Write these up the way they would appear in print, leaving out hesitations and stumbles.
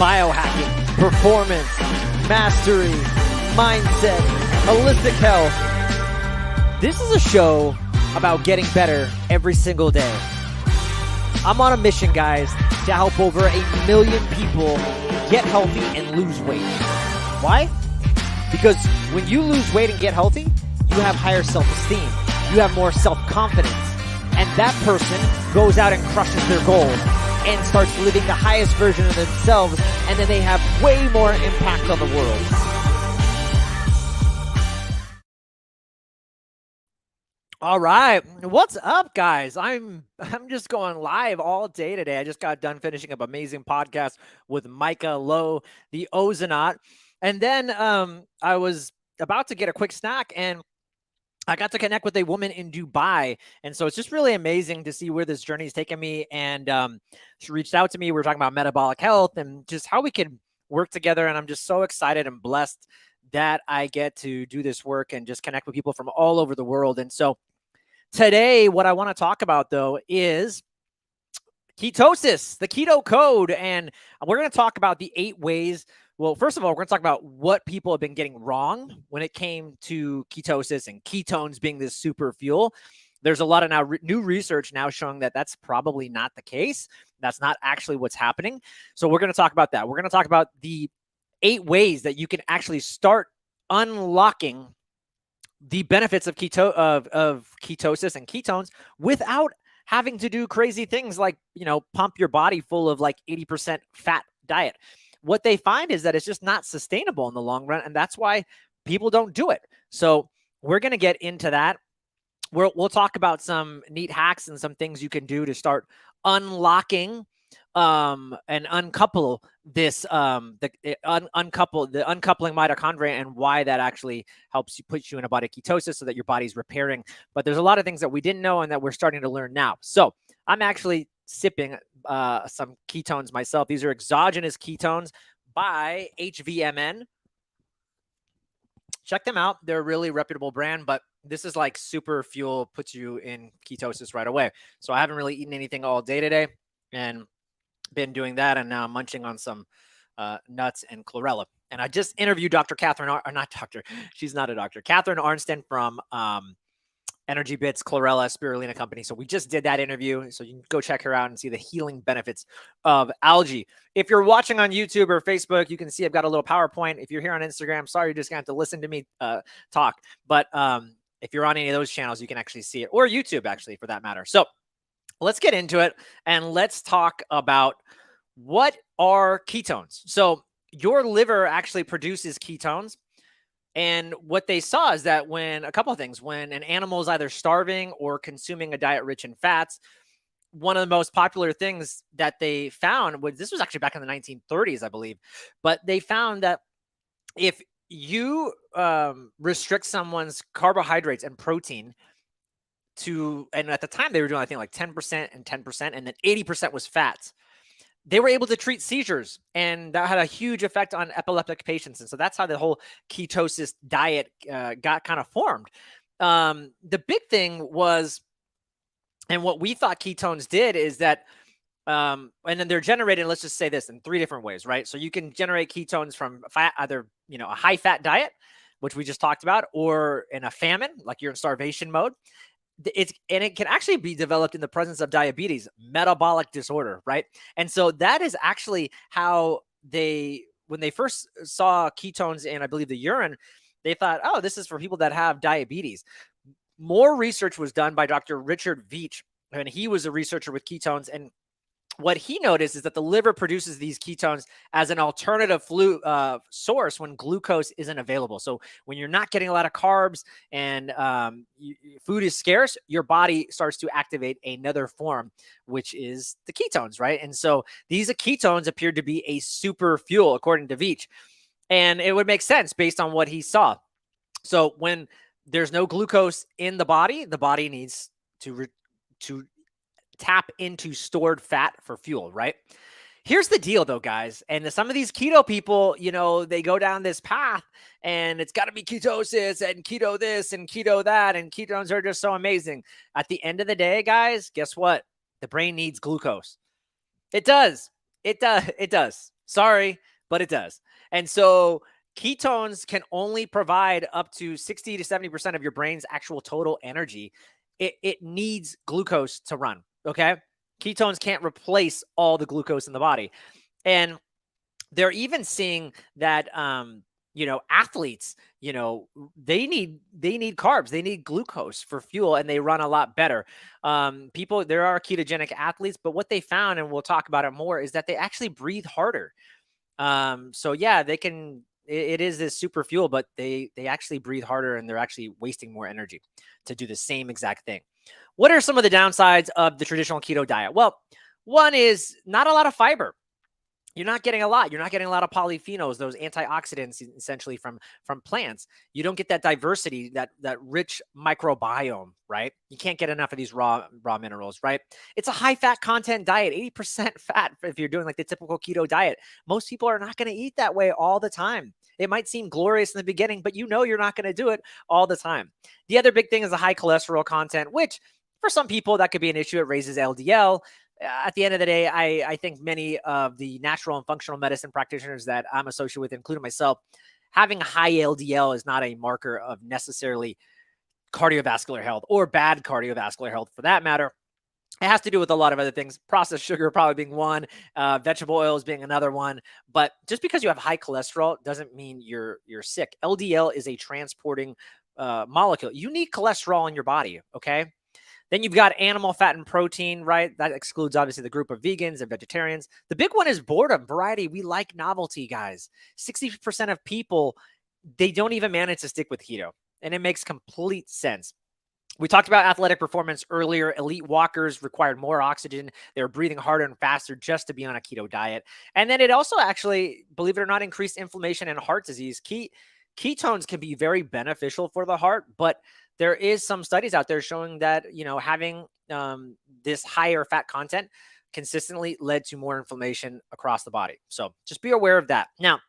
biohacking, performance, mastery, mindset, holistic health. This is a show about getting better every single day. I'm on a mission, guys, to help over 1 million people get healthy and lose weight. Why? Because when you lose weight and get healthy, you have higher self-esteem. You have more self-confidence. And that person goes out and crushes their goals and starts living the highest version of themselves, and then they have way more impact on the world. All right, what's up, guys? I'm just going live all day today. I just got done finishing up an amazing podcast with Micah Lowe, the Ozonaut, and then I was about to get a quick snack, and I got to connect with a woman in Dubai. And so it's just really amazing to see where this journey is taking me. And she reached out to me. We were talking about metabolic health and just how we can work together. And I'm just so excited and blessed that I get to do this work and just connect with people from all over the world. And so today, what I want to talk about, though, is ketosis, the keto code. And we're going to talk about the 8 ways. Well, first of all, we're going to talk about what people have been getting wrong when it came to ketosis and ketones being this super fuel. There's a lot of new research now showing that that's probably not the case. That's not actually what's happening. So we're going to talk about that. We're going to talk about the 8 ways that you can actually start unlocking the benefits of ketosis and ketones without having to do crazy things like, pump your body full of like 80% fat diet. What they find is that it's just not sustainable in the long run, and that's why people don't do it. So we're going to get into that. We'll talk about some neat hacks and some things you can do to start unlocking and uncouple this, uncouple the uncoupling mitochondria, and why that actually helps you put you in a body ketosis so that your body's repairing. But there's a lot of things that we didn't know and that we're starting to learn now. So I'm actually sipping some ketones myself. These are exogenous ketones by HVMN. Check them out. They're a really reputable brand, but this is like super fuel, puts you in ketosis right away. So I haven't really eaten anything all day today and been doing that, and now I'm munching on some nuts and chlorella. And I just interviewed Dr. Catherine, she's not a doctor, Catherine Arnston from Energy Bits, chlorella, spirulina company. So we just did that interview. So you can go check her out and see the healing benefits of algae. If you're watching on YouTube or Facebook, you can see I've got a little PowerPoint. If you're here on Instagram, sorry, you're just going to have to listen to me talk. But if you're on any of those channels, you can actually see it, or YouTube, actually, for that matter. So let's get into it and let's talk about what are ketones. So your liver actually produces ketones. And what they saw is that when an animal is either starving or consuming a diet rich in fats, one of the most popular things that they found this was actually back in the 1930s, I believe, but they found that if you restrict someone's carbohydrates and protein and at the time they were doing, I think, like 10% and 10%, and then 80% was fats, they were able to treat seizures, and that had a huge effect on epileptic patients. And so that's how the whole ketosis diet got kind of formed. The big thing was, and what we thought ketones did is that, and then they're generated, let's just say this, in 3 different ways, right? So you can generate ketones from fat, either, a high fat diet, which we just talked about, or in a famine, like you're in starvation mode. And it can actually be developed in the presence of diabetes, metabolic disorder, right? And so that is actually how when they first saw ketones in, I believe, the urine, they thought, oh, this is for people that have diabetes. More research was done by Dr. Richard Veach, and he was a researcher with ketones. And what he noticed is that the liver produces these ketones as an alternative source when glucose isn't available. So when you're not getting a lot of carbs and food is scarce, your body starts to activate another form, which is the ketones, right? And so these ketones appeared to be a super fuel, according to Veach. And it would make sense based on what he saw. So when there's no glucose in the body needs to tap into stored fat for fuel, right? Here's the deal, though, guys. And some of these keto people, they go down this path and it's got to be ketosis and keto this and keto that, and ketones are just so amazing. At the end of the day, guys, guess what? The brain needs glucose. It does. It does. Sorry, but it does. And so ketones can only provide up to 60 to 70% of your brain's actual total energy. It needs glucose to run. Okay. Ketones can't replace all the glucose in the body. And they're even seeing that, athletes, they need carbs, they need glucose for fuel, and they run a lot better. There are ketogenic athletes, but what they found, and we'll talk about it more, is that they actually breathe harder. So yeah, they can. It is this super fuel, but they actually breathe harder, and they're actually wasting more energy to do the same exact thing. What are some of the downsides of the traditional keto diet? Well, one is not a lot of fiber. You're not getting a lot. You're not getting a lot of polyphenols, those antioxidants essentially from plants. You don't get that diversity, that rich microbiome, right? You can't get enough of these raw minerals, right? It's a high fat content diet, 80% fat if you're doing like the typical keto diet. Most people are not going to eat that way all the time. It might seem glorious in the beginning, but you're not going to do it all the time. The other big thing is the high cholesterol content, which for some people that could be an issue. It raises LDL. At the end of the day, I think many of the natural and functional medicine practitioners that I'm associated with, including myself, having high LDL is not a marker of necessarily cardiovascular health or bad cardiovascular health for that matter. It has to do with a lot of other things, processed sugar probably being one, vegetable oils being another one. But just because you have high cholesterol doesn't mean you're sick. LDL is a transporting molecule. You need cholesterol in your body, okay? Then you've got animal fat and protein, right? That excludes obviously the group of vegans and vegetarians. The big one is boredom, variety. We like novelty, guys. 60% of people, they don't even manage to stick with keto. And it makes complete sense. We talked about athletic performance earlier. Elite walkers required more oxygen. They were breathing harder and faster just to be on a keto diet. And then it also actually, believe it or not, increased inflammation and heart disease. Ketones can be very beneficial for the heart, but there is some studies out there showing that, having this higher fat content consistently led to more inflammation across the body. So just be aware of that. Now,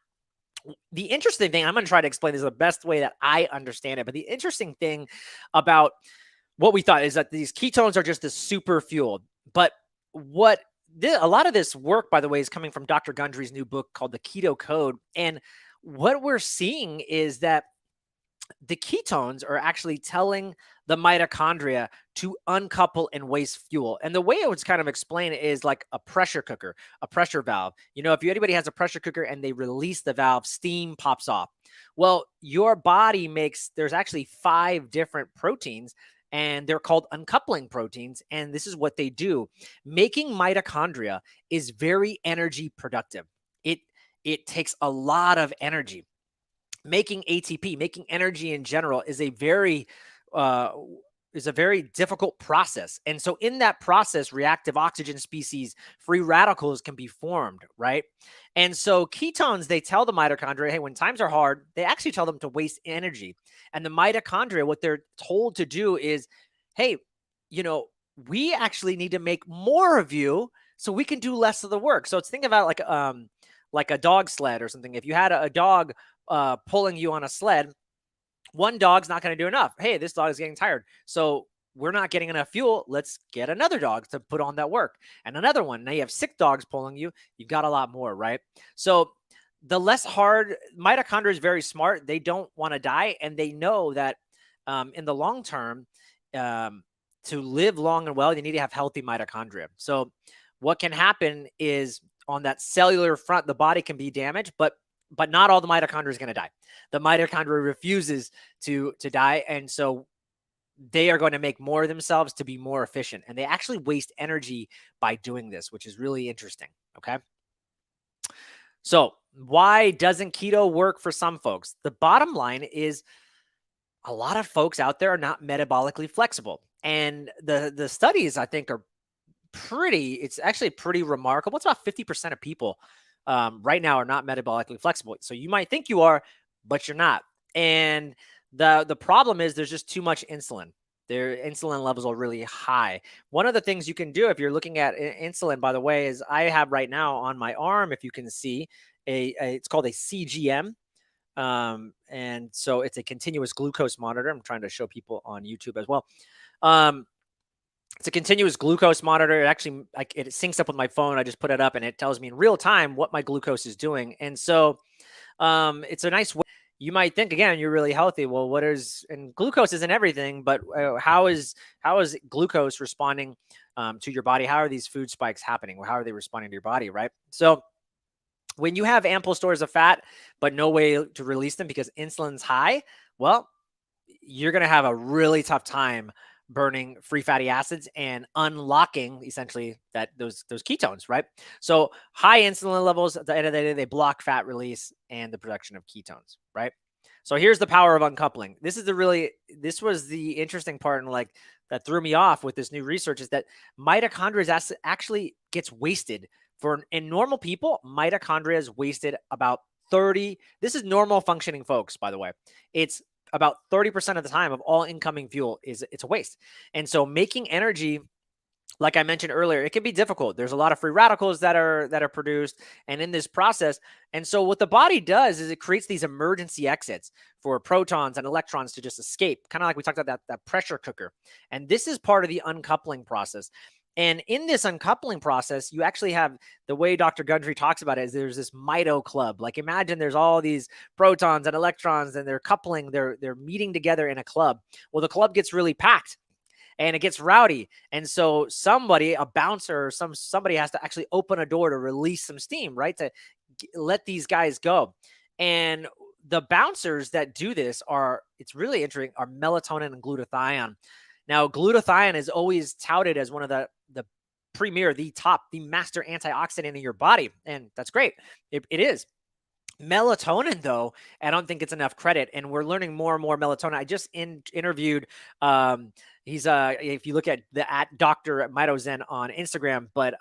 the interesting thing, I'm going to try to explain this the best way that I understand it, but the interesting thing about what we thought is that these ketones are just this super fuel. But a lot of this work, by the way, is coming from Dr. Gundry's new book called The Keto Code. And what we're seeing is that the ketones are actually telling the mitochondria to uncouple and waste fuel. And the way I would kind of explain it is like a pressure cooker, a pressure valve. If anybody has a pressure cooker and they release the valve, steam pops off. Well, your body there's actually 5 different proteins, and they're called uncoupling proteins. And this is what they do. Making mitochondria is very energy productive. It takes a lot of energy. Making ATP, making energy in general, is a very difficult process. And so in that process, reactive oxygen species, free radicals can be formed, right? And so ketones, they tell the mitochondria, hey, when times are hard, they actually tell them to waste energy. And the mitochondria, what they're told to do is, hey, we actually need to make more of you so we can do less of the work. So it's think about like a dog sled or something. If you had a dog pulling you on a sled, one dog's not going to do enough. Hey, this dog is getting tired. So we're not getting enough fuel. Let's get another dog to put on that work. And another one. Now you have 6 dogs pulling you. You've got a lot more, right? So the less hard, mitochondria is very smart. They don't want to die. And they know that in the long term, to live long and well, you need to have healthy mitochondria. So what can happen is on that cellular front, the body can be damaged, but not all the mitochondria is going to die. The mitochondria refuses to die. And so they are going to make more of themselves to be more efficient. And they actually waste energy by doing this, which is really interesting. Okay. So why doesn't keto work for some folks? The bottom line is a lot of folks out there are not metabolically flexible. And the studies, I think, are it's actually pretty remarkable. It's about 50% of people right now are not metabolically flexible. So you might think you are, but you're not. And the problem is there's just too much insulin. Their insulin levels are really high. One of the things you can do if you're looking at insulin, by the way, is I have right now on my arm, if you can see, it's called a CGM. And so it's a continuous glucose monitor. I'm trying to show people on YouTube as well. It's a continuous glucose monitor. It actually, like, it syncs up with my phone. I just put it up and it tells me in real time what my glucose is doing. And so it's a nice way. You might think, again, you're really healthy. Well, and glucose isn't everything, but how is glucose responding to your body? How are these food spikes happening? How are they responding to your body, right? So when you have ample stores of fat, but no way to release them because insulin's high, well, you're going to have a really tough time burning free fatty acids and unlocking essentially those ketones, right? So high insulin levels at the end of the day, they block fat release and the production of ketones, right? So here's the power of uncoupling. This was the interesting part, and like that threw me off with this new research, is that mitochondria actually gets wasted. In normal people, mitochondria is wasted about 30. This is normal functioning folks, by the way. It's about 30% of the time of all incoming fuel it's a waste. And so making energy, like I mentioned earlier, it can be difficult. There's a lot of free radicals that are produced and in this process. And so what the body does is it creates these emergency exits for protons and electrons to just escape, kind of like we talked about that pressure cooker. And this is part of the uncoupling process. And in this uncoupling process, you actually have, the way Dr. Gundry talks about it is there's this mito club. Like, imagine there's all these protons and electrons and they're coupling, they're meeting together in a club. Well, the club gets really packed and it gets rowdy. And so a bouncer, somebody has to actually open a door to release some steam, right? To let these guys go. And the bouncers that do this it's really interesting, are melatonin and glutathione. Now, glutathione is always touted as one of the premier, the master antioxidant in your body. And that's great. It is. Melatonin, though, I don't think it's enough credit, and we're learning more and more melatonin. I just interviewed, he's if you look at Dr. Mitozen on Instagram, but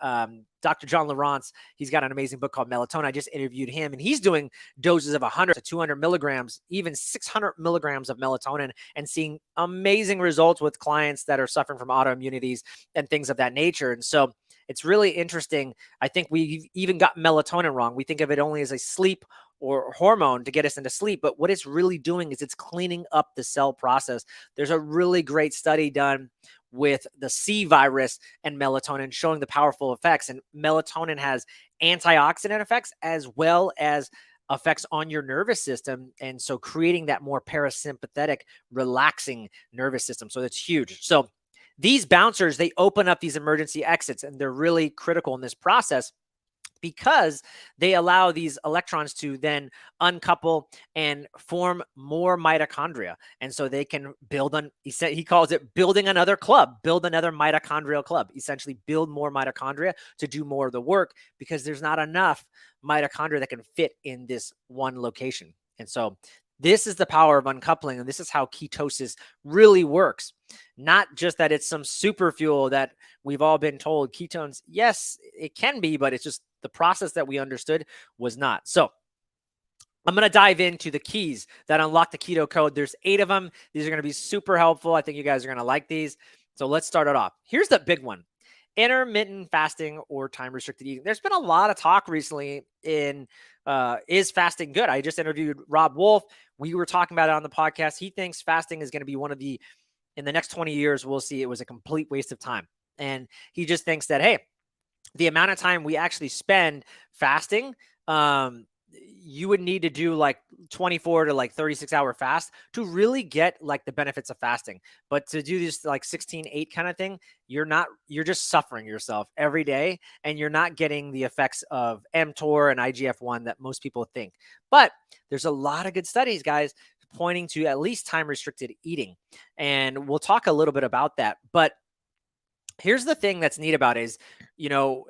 Dr. John Lawrence, he's got an amazing book called Melatonin. I just interviewed him, and he's doing doses of 100 to 200 milligrams, even 600 milligrams of melatonin, and seeing amazing results with clients that are suffering from autoimmunities and things of that nature. And so it's really interesting. I think we've even got melatonin wrong. We think of it only as a sleep or hormone to get us into sleep, but what it's really doing is it's cleaning up the cell process. There's a really great study done with the C virus and melatonin showing the powerful effects, and melatonin has antioxidant effects as well as effects on your nervous system, and so creating that more parasympathetic, relaxing nervous system. So that's huge. So these bouncers, they open up these emergency exits, and they're really critical in this process because they allow these electrons to then uncouple and form more mitochondria. And so they can he calls it building another club, build another mitochondrial club, essentially build more mitochondria to do more of the work, because there's not enough mitochondria that can fit in this one location. And so this is the power of uncoupling, and this is how ketosis really works. Not just that it's some super fuel that we've all been told. Ketones, yes, it can be, but it's just the process that we understood was not. So I'm going to dive into the keys that unlock the keto code. There's 8 of them. These are going to be super helpful. I think you guys are going to like these. So let's start it off. Here's the big one: intermittent fasting or time-restricted eating. There's been a lot of talk recently in is fasting good? I just interviewed Rob Wolf. We were talking about it on the podcast. He thinks fasting is going to be in the next 20 years, we'll see it was a complete waste of time. And he just thinks that, hey, the amount of time we actually spend fasting, you would need to do like 24 to like 36-hour fast to really get like the benefits of fasting. But to do this like 16-8 kind of thing, you're just suffering yourself every day, and you're not getting the effects of mTOR and IGF-1 that most people think. But there's a lot of good studies, guys, pointing to at least time-restricted eating. And we'll talk a little bit about that. But here's the thing that's neat about it is,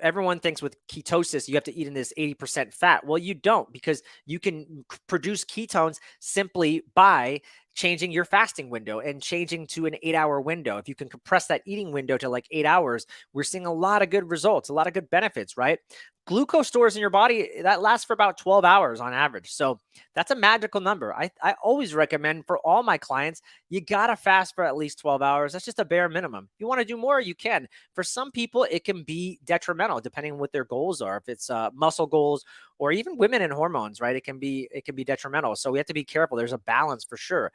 everyone thinks with ketosis, you have to eat in this 80% fat. Well, you don't, because you can produce ketones simply by changing your fasting window and changing to an 8-hour window. If you can compress that eating window to like 8 hours, we're seeing a lot of good results, a lot of good benefits, right? Glucose stores in your body, that lasts for about 12 hours on average. So that's a magical number. I always recommend for all my clients, you got to fast for at least 12 hours. That's just a bare minimum. If you want to do more, you can. For some people, it can be detrimental depending on what their goals are. If it's muscle goals or even women and hormones, right? It can be detrimental. So we have to be careful. There's a balance for sure.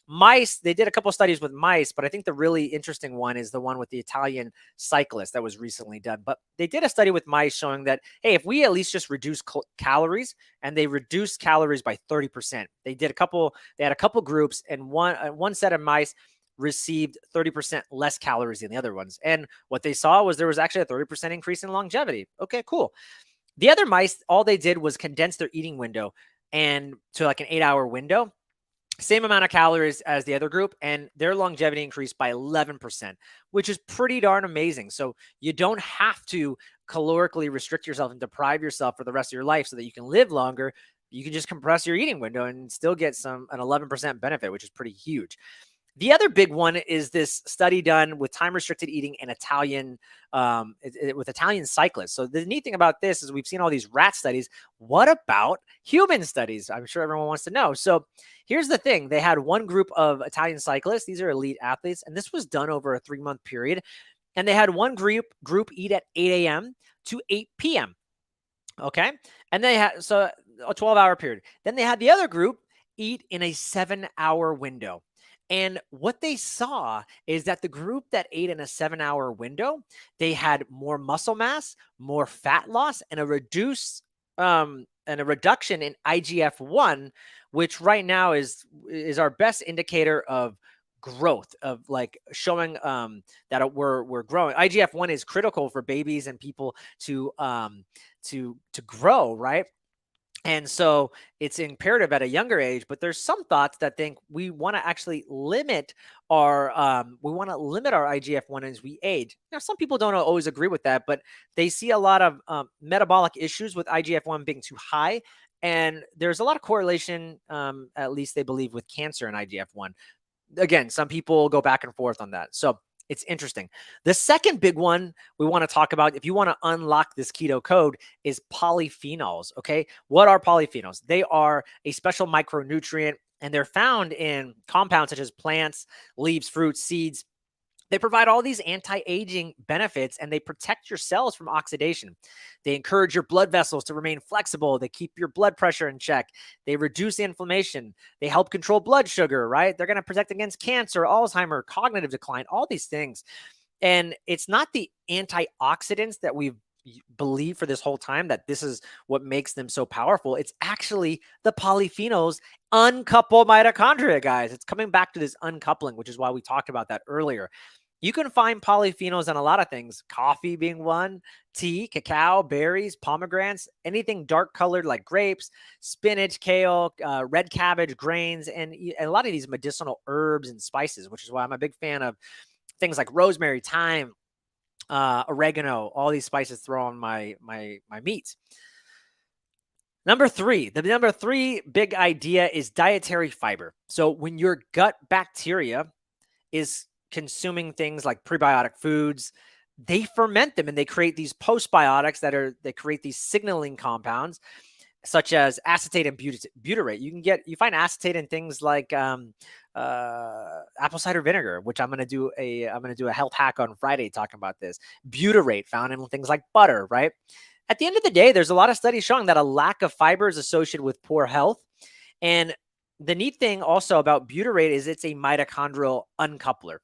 mice, they did a couple studies with mice, but I think the really interesting one is the one with the Italian cyclist that was recently done. But they did a study with mice showing that, hey, if we at least just reduce calories, and they reduced calories by 30%. They had a couple groups, and one set of mice received 30% less calories than the other ones. And what they saw was there was actually a 30% increase in longevity. Okay, cool. The other mice, all they did was condense their eating window and to like an 8-hour window, same amount of calories as the other group, and their longevity increased by 11%, which is pretty darn amazing. So you don't have to calorically restrict yourself and deprive yourself for the rest of your life so that you can live longer. You can just compress your eating window and still get an 11% benefit, which is pretty huge. The other big one is this study done with time-restricted eating and with Italian cyclists. So the neat thing about this is we've seen all these rat studies. What about human studies? I'm sure everyone wants to know. So here's the thing. They had one group of Italian cyclists. These are elite athletes, and this was done over a 3-month period. And they had one group eat at 8 a.m. to 8 p.m. Okay? And they had, so a 12-hour period. Then they had the other group eat in a 7-hour window. And what they saw is that the group that ate in a 7-hour window, they had more muscle mass, more fat loss, and a reduction in IGF-1, which right now is our best indicator of growth, of like showing that we're growing. IGF-1 is critical for babies and people to grow, right? And so it's imperative at a younger age, but there's some thoughts that think we want to actually limit our IGF-1 as we age. Now, some people don't always agree with that, but they see a lot of metabolic issues with IGF-1 being too high. And there's a lot of correlation, at least they believe, with cancer and IGF-1. Again, some people go back and forth on that. So it's interesting. The second big one we want to talk about, if you want to unlock this keto code, is polyphenols. Okay. What are polyphenols? They are a special micronutrient, and they're found in compounds such as plants, leaves, fruits, seeds. They provide all these anti-aging benefits, and they protect your cells from oxidation. They encourage your blood vessels to remain flexible. They keep your blood pressure in check. They reduce inflammation. They help control blood sugar, right? They're going to protect against cancer, Alzheimer, cognitive decline, all these things. And it's not the antioxidants that we've believed for this whole time that this is what makes them so powerful. It's actually the polyphenols uncouple mitochondria, guys. It's coming back to this uncoupling, which is why we talked about that earlier. You can find polyphenols in a lot of things, coffee being one, tea, cacao, berries, pomegranates, anything dark colored like grapes, spinach, kale, red cabbage, grains, and a lot of these medicinal herbs and spices, which is why I'm a big fan of things like rosemary, thyme, oregano, all these spices throw on my meats. Number three, the number three big idea is dietary fiber. So when your gut bacteria is consuming things like prebiotic foods, they ferment them and they create these postbiotics they create these signaling compounds such as acetate and butyrate. You find acetate in things like apple cider vinegar, which I'm going to do a health hack on Friday talking about this. Butyrate found in things like butter, right? At the end of the day, there's a lot of studies showing that a lack of fiber is associated with poor health. And the neat thing also about butyrate is it's a mitochondrial uncoupler,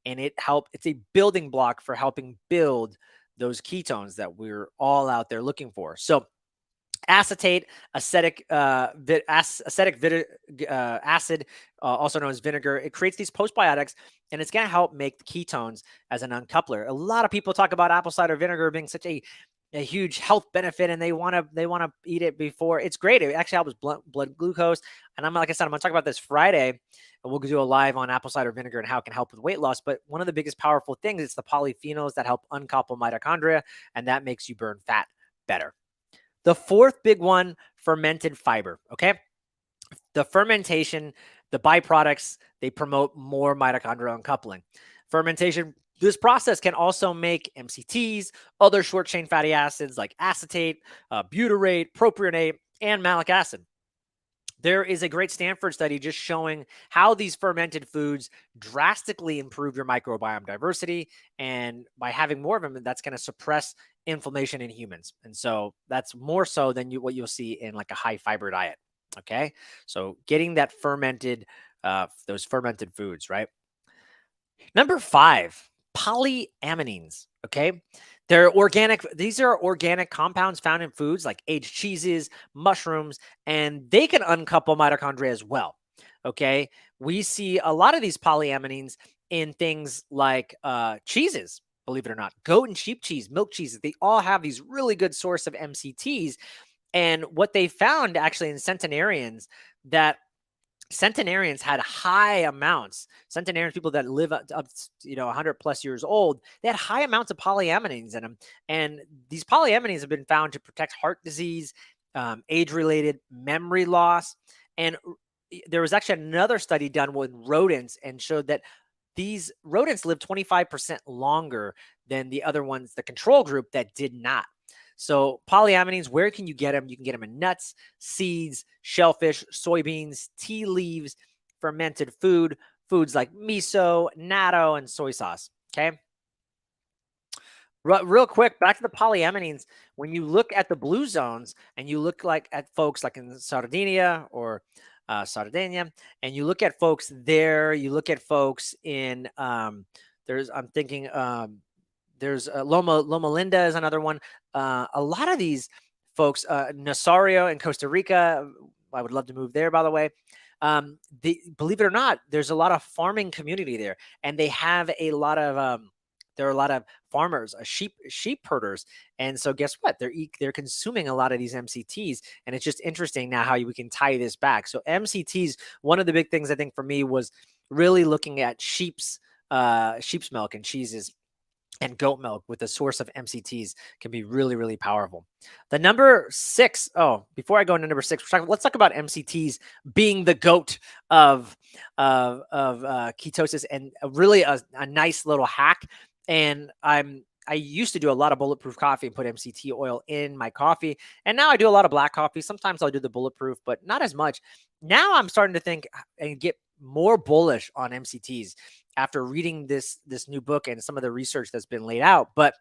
and it's a building block for helping build those ketones that we're all out there looking for. So acetate, acid, also known as vinegar, it creates these postbiotics, and it's going to help make the ketones as an uncoupler. A lot of people talk about apple cider vinegar being such a huge health benefit, and they want to eat it before. It's great. It actually helps blood glucose. And like I said, I'm going to talk about this Friday, and we'll do a live on apple cider vinegar and how it can help with weight loss. But one of the biggest powerful things is the polyphenols that help uncouple mitochondria, and that makes you burn fat better. The fourth big one, fermented fiber. Okay. The fermentation, the byproducts, they promote more mitochondrial uncoupling. Fermentation, this process can also make MCTs, other short chain fatty acids like acetate, butyrate, propionate, and malic acid. There is a great Stanford study just showing how these fermented foods drastically improve your microbiome diversity. And by having more of them, that's going to suppress inflammation in humans. And so that's more so than what you'll see in like a high fiber diet. Okay. So getting that fermented those fermented foods, right? Number 5, polyamines. Okay. They're organic. These are organic compounds found in foods like aged cheeses, mushrooms, and they can uncouple mitochondria as well. Okay. We see a lot of these polyamines in things like cheeses, believe it or not, goat and sheep cheese, milk cheeses. They all have these really good source of MCTs. And what they found actually in centenarians, that centenarians had high amounts. Centenarians, people that live up 100 plus years old, they had high amounts of polyamines in them. And these polyamines have been found to protect heart disease, age-related memory loss. And there was actually another study done with rodents and showed that these rodents live 25% longer than the other ones, the control group that did not. So polyamines, where can you get them? You can get them in nuts, seeds, shellfish, soybeans, tea leaves, fermented foods like miso, natto, and soy sauce. Okay. Real quick, back to the polyamines. When you look at the blue zones and you look like at folks like in Sardinia or Sardinia, and you look at folks there, you look at folks in there's Loma Linda is another one. A lot of these folks, Nazario in Costa Rica, I would love to move there, by the way. Believe it or not, there's a lot of farming community there, and they have a lot of there are a lot of farmers, sheep herders, and so guess what? They're consuming a lot of these MCTs, and it's just interesting now how we can tie this back. So MCTs, one of the big things I think for me was really looking at sheep's milk and cheeses and goat milk with the source of MCTs can be really, really powerful. The number 6, before I go into number 6, let's talk about MCTs being the goat of ketosis, and really a nice little hack. And I used to do a lot of bulletproof coffee and put MCT oil in my coffee. And now I do a lot of black coffee. Sometimes I'll do the bulletproof, but not as much. Now I'm starting to think and get more bullish on MCTs after reading this new book and some of the research that's been laid out. But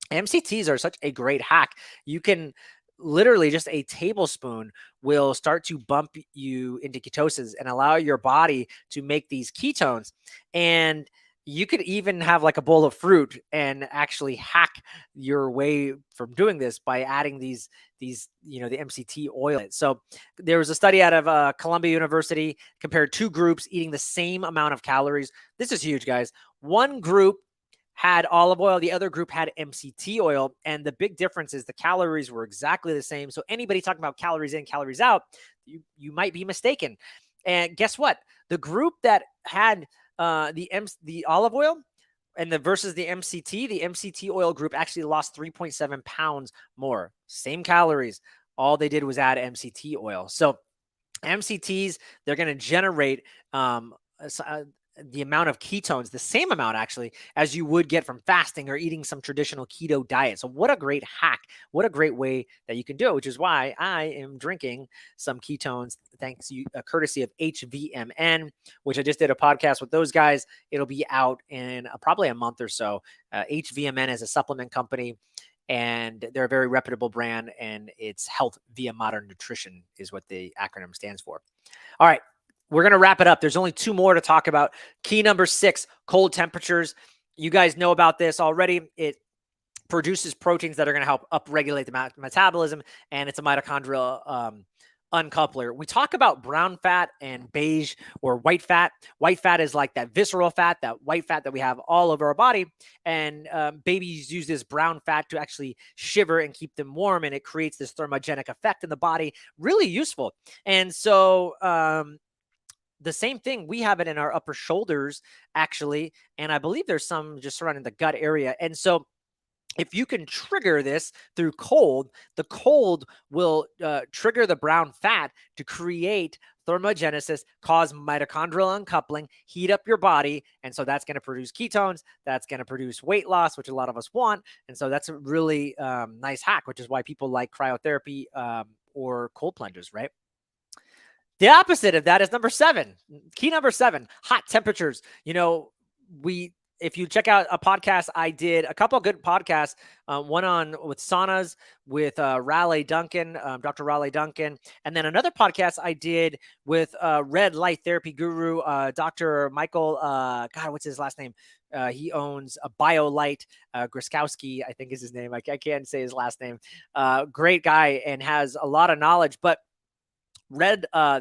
MCTs are such a great hack. You can literally, just a tablespoon will start to bump you into ketosis and allow your body to make these ketones. And you could even have like a bowl of fruit and actually hack your way from doing this by adding these the MCT oil. So there was a study out of Columbia University, compared 2 groups eating the same amount of calories. This is huge, guys. One group had olive oil, the other group had MCT oil, and the big difference is the calories were exactly the same. So anybody talking about calories in, calories out, you might be mistaken. And guess what? The group that had the olive oil and versus the MCT oil group actually lost 3.7 pounds more. Same calories. All they did was add MCT oil. So MCTs, they're going to generate the amount of ketones, the same amount actually, as you would get from fasting or eating some traditional keto diet. So what a great hack. What a great way that you can do it, which is why I am drinking some ketones, thanks to courtesy of HVMN, which I just did a podcast with those guys. It'll be out in probably a month or so. HVMN is a supplement company, and they're a very reputable brand, and it's health via modern nutrition is what the acronym stands for. All right. We're going to wrap it up. There's only 2 more to talk about. Key number 6, cold temperatures. You guys know about this already. It produces proteins that are going to help upregulate the metabolism, and it's a mitochondrial uncoupler. We talk about brown fat and beige or white fat. White fat is like that visceral fat, that white fat that we have all over our body. And babies use this brown fat to actually shiver and keep them warm, and it creates this thermogenic effect in the body. Really useful. And so the same thing, we have it in our upper shoulders, actually. And I believe there's some just surrounding the gut area. And so if you can trigger this through cold, the cold will trigger the brown fat to create thermogenesis, cause mitochondrial uncoupling, heat up your body. And so that's going to produce ketones. That's going to produce weight loss, which a lot of us want. And so that's a really nice hack, which is why people like cryotherapy or cold plunges, right? The opposite of that is number 7. Key number 7, hot temperatures. if you check out a podcast, I did a couple of good podcasts, one on with saunas with Raleigh Duncan, Dr. Raleigh Duncan, and then another podcast I did with red light therapy guru, Dr. Michael, God, what's his last name? He owns a BioLight, Griskowski, I think is his name. I can't say his last name. Great guy and has a lot of knowledge, but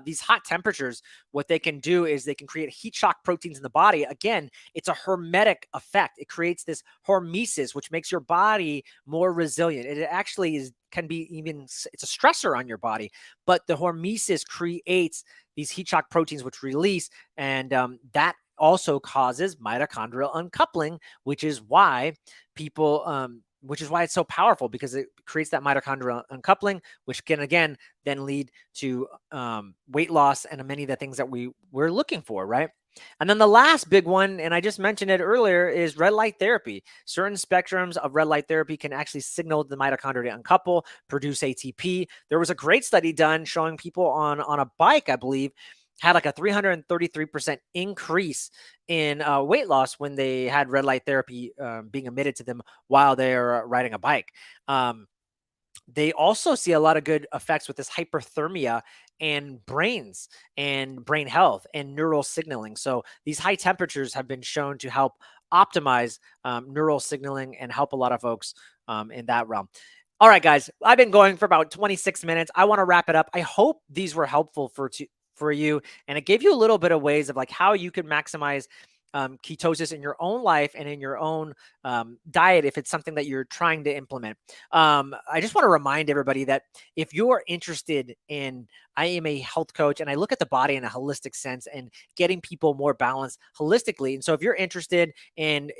these hot temperatures, what they can do is they can create heat shock proteins in the body. Again, it's a hermetic effect. It creates this hormesis, which makes your body more resilient. It actually can be it's a stressor on your body, but the hormesis creates these heat shock proteins, which release, and that also causes mitochondrial uncoupling, which is why it's so powerful, because it creates that mitochondrial uncoupling, which can again then lead to weight loss and many of the things that we're looking for, right? And then the last big one, and I just mentioned it earlier, is red light therapy. Certain spectrums of red light therapy can actually signal the mitochondria to uncouple, produce ATP. There was a great study done showing people on a bike, I believe, had like a 333% increase in weight loss when they had red light therapy being emitted to them while they're riding a bike. They also see a lot of good effects with this hyperthermia and brains and brain health and neural signaling. So these high temperatures have been shown to help optimize neural signaling and help a lot of folks in that realm. All right, guys, I've been going for about 26 minutes. I want to wrap it up. I hope these were helpful for you, and it gave you a little bit of ways of like how you can maximize ketosis in your own life and in your own diet if it's something that you're trying to implement. I just want to remind everybody that if you're interested in, I am a health coach and I look at the body in a holistic sense and getting people more balanced holistically. And so if you're interested in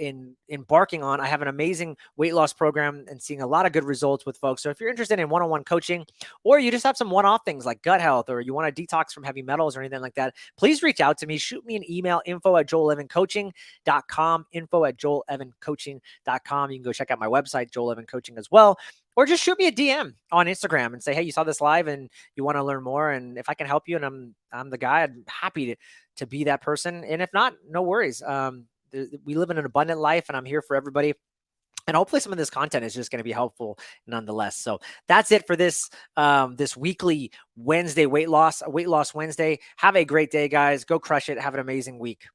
embarking on, I have an amazing weight loss program and seeing a lot of good results with folks. So if you're interested in one-on-one coaching, or you just have some one-off things like gut health, or you want to detox from heavy metals or anything like that, please reach out to me. Shoot me an email, info@joelevancoaching.com, info@joelevancoaching.com. You can go check out my website, Joel Evan Coaching, as well. Or just shoot me a DM on Instagram and say, hey, you saw this live and you want to learn more. And if I can help you and I'm the guy, I'm happy to be that person. And if not, no worries. We live in an abundant life and I'm here for everybody. And hopefully some of this content is just going to be helpful nonetheless. So that's it for this this weekly Wednesday weight loss Wednesday. Have a great day, guys. Go crush it. Have an amazing week.